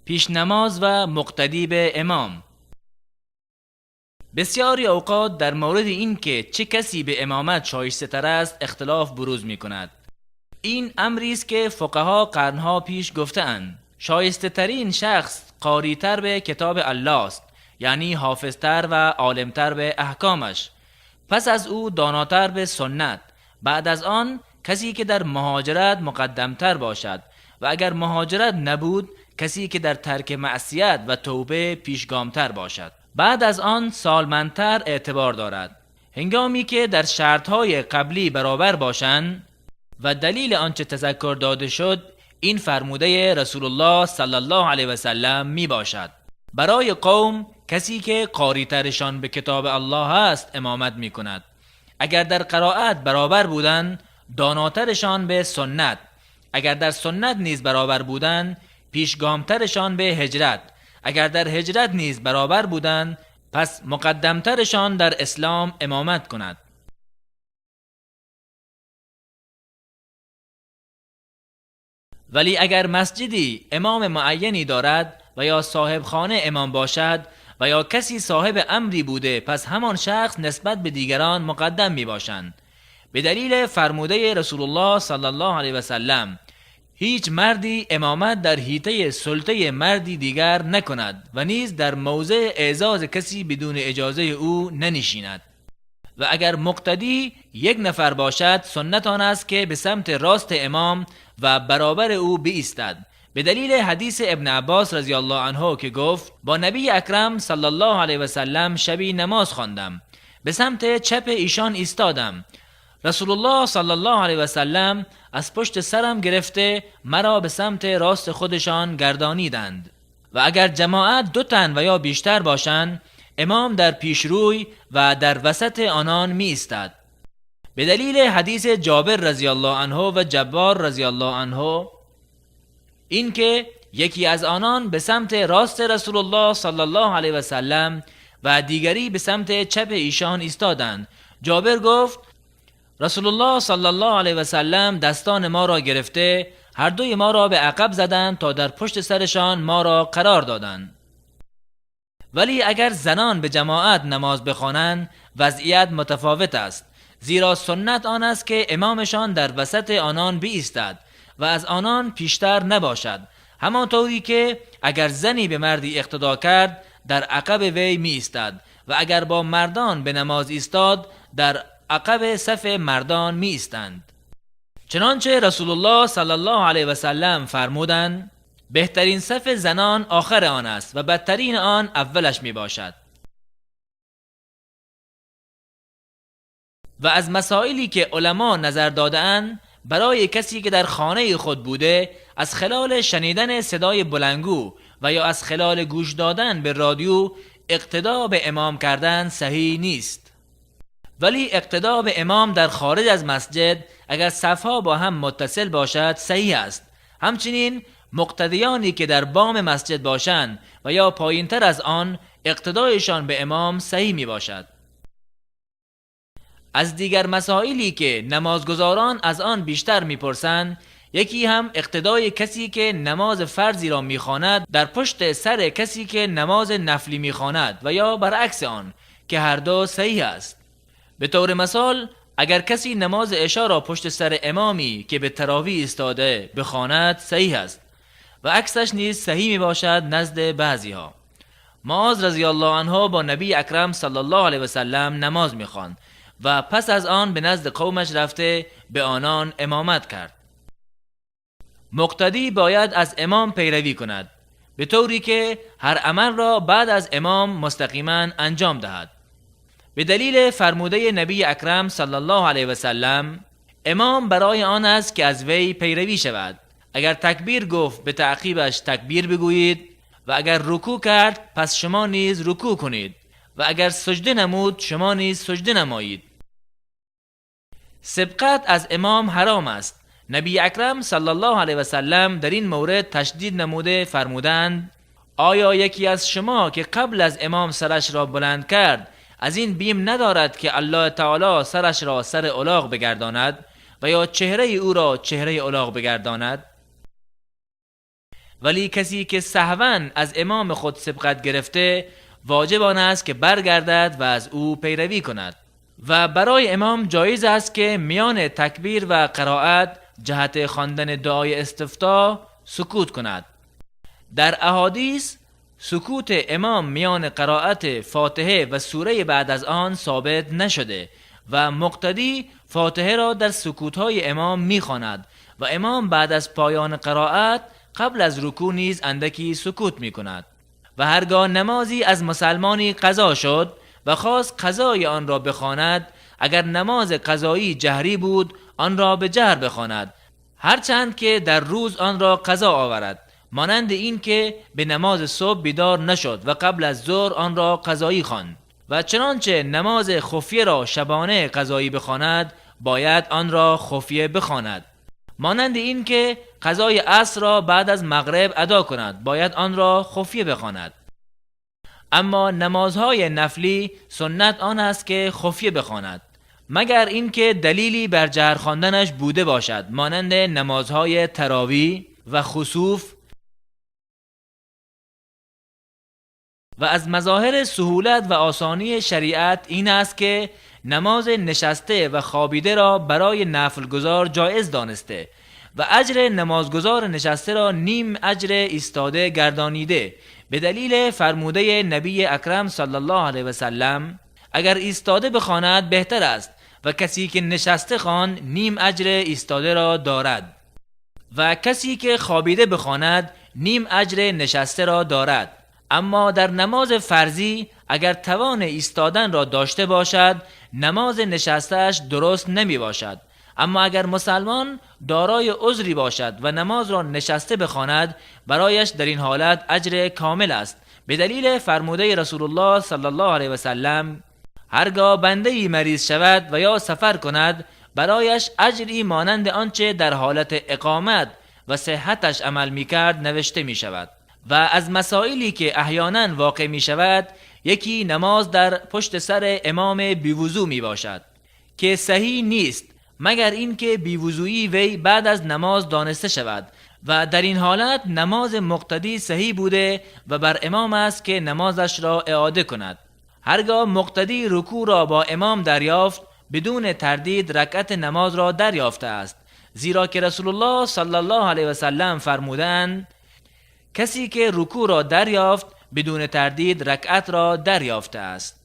پیش نماز و مقتدی به امام. بسیاری اوقات در مورد این که چه کسی به امامت شایسته تر است اختلاف بروز می کند. این امری است که فقها قرنها پیش گفته‌اند. شایسته ترین شخص قاری تر به کتاب الله است، یعنی حافظ تر و عالم تر به احکامش. پس از او داناتر به سنت. بعد از آن کسی که در مهاجرت مقدم تر باشد و اگر مهاجرت نبود کسی که در ترک معصیت و توبه پیشگامتر باشد. بعد از آن سالمندتر اعتبار دارد. هنگامی که در شرطهای قبلی برابر باشند و دلیل آنچه تذکر داده شد این فرموده رسول الله صلی الله علیه و سلم می باشد: برای قوم کسی که قاری ترشان به کتاب الله است امامت می کند. اگر در قرائت برابر بودند داناترشان به سنت، اگر در سنت نیز برابر بودند پیشگامترشان به هجرت، اگر در هجرت نیز برابر بودند پس مقدمترشان در اسلام امامت کند. ولی اگر مسجدی امام معینی دارد و یا صاحب خانه امام باشد و یا کسی صاحب امری بوده پس همان شخص نسبت به دیگران مقدم می باشند. به دلیل فرموده رسول الله صلی الله علیه و سلم: هیچ مردی امامت در حیطه سلطه مردی دیگر نکند و نیز در موضع اعزاز کسی بدون اجازه او ننشیند. و اگر مقتدی یک نفر باشد سنت آن است که به سمت راست امام و برابر او بایستد، به دلیل حدیث ابن عباس رضی الله عنه که گفت: با نبی اکرم صلی الله علیه و سلم شبی نماز خواندم، به سمت چپ ایشان ایستادم، رسول الله صلی الله علیه و سلم از پشت سرم گرفته مرا به سمت راست خودشان گردانیدند. و اگر جماعت 2 تن و یا بیشتر باشند امام در پیشروی و در وسط آنان می ایستد. به دلیل حدیث جابر رضی الله عنه و جبار رضی الله عنه این که یکی از آنان به سمت راست رسول الله صلی الله علیه و سلم و دیگری به سمت چپ ایشان ایستادند. جابر گفت: رسول الله صلی الله علیه و سلم دستان ما را گرفته هر دوی ما را به عقب زدند تا در پشت سرشان ما را قرار دادند. ولی اگر زنان به جماعت نماز بخوانند وضعیت متفاوت است، زیرا سنت آن است که امامشان در وسط آنان بایستد و از آنان پیشتر نباشد، همانطوری که اگر زنی به مردی اقتدا کرد در عقب وی می ایستد و اگر با مردان به نماز ایستاد در عقب صف مردان می ایستند. چنانچه رسول الله صلی الله علیه و سلم فرمودند: بهترین صف زنان آخر آن است و بدترین آن اولش می باشد. و از مسائلی که علما نظر داده‌اند برای کسی که در خانه خود بوده از خلال شنیدن صدای بلندگو و یا از خلال گوش دادن به رادیو اقتدا به امام کردن صحیح نیست. ولی اقتدا به امام در خارج از مسجد اگر صفها با هم متصل باشد صحیح است. همچنین مقتدیانی که در بام مسجد باشند و یا پایینتر از آن اقتدایشان به امام صحیح می باشد. از دیگر مسائلی که نمازگزاران از آن بیشتر میپرسند یکی هم اقتدای کسی که نماز فرضی را میخواند در پشت سر کسی که نماز نفلی میخواند و یا برعکس آن که هر دو صحیح است. به طور مثال اگر کسی نماز عشا را پشت سر امامی که به تراویح ایستاده بخواند صحیح است و عکسش نیز صحیح می باشد نزد بعضی ها. معاذ رضی الله عنه با نبی اکرم صلی الله علیه و سلم نماز میخواند و پس از آن به نزد قومش رفته به آنان امامت کرد. مقتدی باید از امام پیروی کند به طوری که هر عمل را بعد از امام مستقیما انجام دهد. به دلیل فرموده نبی اکرم صلی الله علیه و سلم امام برای آن است که از وی پیروی شود. اگر تکبیر گفت به تعقیبش تکبیر بگویید و اگر رکوع کرد پس شما نیز رکوع کنید و اگر سجده نمود شما نیز سجده نمایید. سبقت از امام حرام است. نبی اکرم صلی الله علیه و سلم در این مورد تشدید نموده فرمودند: آیا یکی از شما که قبل از امام سرش را بلند کرد از این بیم ندارد که الله تعالی سرش را سر الاغ بگرداند و یا چهره او را چهره الاغ بگرداند؟ ولی کسی که سهواً از امام خود سبقت گرفته واجب آن است که برگردد و از او پیروی کند و برای امام جایز است که میان تکبیر و قرائت جهت خواندن دعای استفتاح سکوت کند. در احادیث سکوت امام میان قرائت فاتحه و سوره بعد از آن ثابت نشده و مقتدی فاتحه را در سکوت‌های امام می‌خواند و امام بعد از پایان قرائت قبل از رکوع نیز اندکی سکوت می‌کند. و هرگاه نمازی از مسلمانی قضا شد و خواست قضای آن را بخواند، اگر نماز قضایی جهری بود آن را به جهر بخواند، هرچند که در روز آن را قضا آورد، مانند این که به نماز صبح بیدار نشد و قبل از ظهر آن را قضایی خواند و چنانچه نماز خفیه را شبانه قضایی بخواند باید آن را خفیه بخواند، مانند این که قضای عصر را بعد از مغرب ادا کند باید آن را خفیه بخواند. اما نمازهای نفلی سنت آن است که خفیه بخواند، مگر اینکه دلیلی بر جهر خواندنش بوده باشد، مانند نمازهای تراویح و خسوف. و از مظاهر سهولت و آسانی شریعت این است که نماز نشسته و خوابیده را برای نفل گزار جایز دانسته و اجر نمازگزار نشسته را نیم اجر ایستاده گردانیده، به دلیل فرموده نبی اکرم صلی الله علیه و سلم اگر ایستاده بخواند بهتر است و کسی که نشسته خواند نیم اجر ایستاده را دارد و کسی که خوابیده بخواند نیم اجر نشسته را دارد. اما در نماز فرضی اگر توان ایستادن را داشته باشد نماز نشستهش درست نمی باشد، اما اگر مسلمان دارای عذری باشد و نماز را نشسته بخواند برایش در این حالت اجر کامل است، به دلیل فرموده رسول الله صلی الله علیه و سلم هرگاه بنده‌ای مریض شود و یا سفر کند برایش اجری مانند آنچه در حالت اقامت و صحتش عمل می کرد نوشته می شود. و از مسائلی که احیانا واقع می شود یکی نماز در پشت سر امام بیوضو می باشد که صحیح نیست مگر اینکه بیوضویی وی بعد از نماز دانسته شود و در این حالت نماز مقتدی صحیح بوده و بر امام است که نمازش را اعاده کند. هرگاه مقتدی رکوع را با امام دریافت بدون تردید رکعت نماز را دریافته است، زیرا که رسول الله صلی الله علیه و سلم فرمودند کسی که رکوع را دریافت بدون تردید رکعت را دریافته است.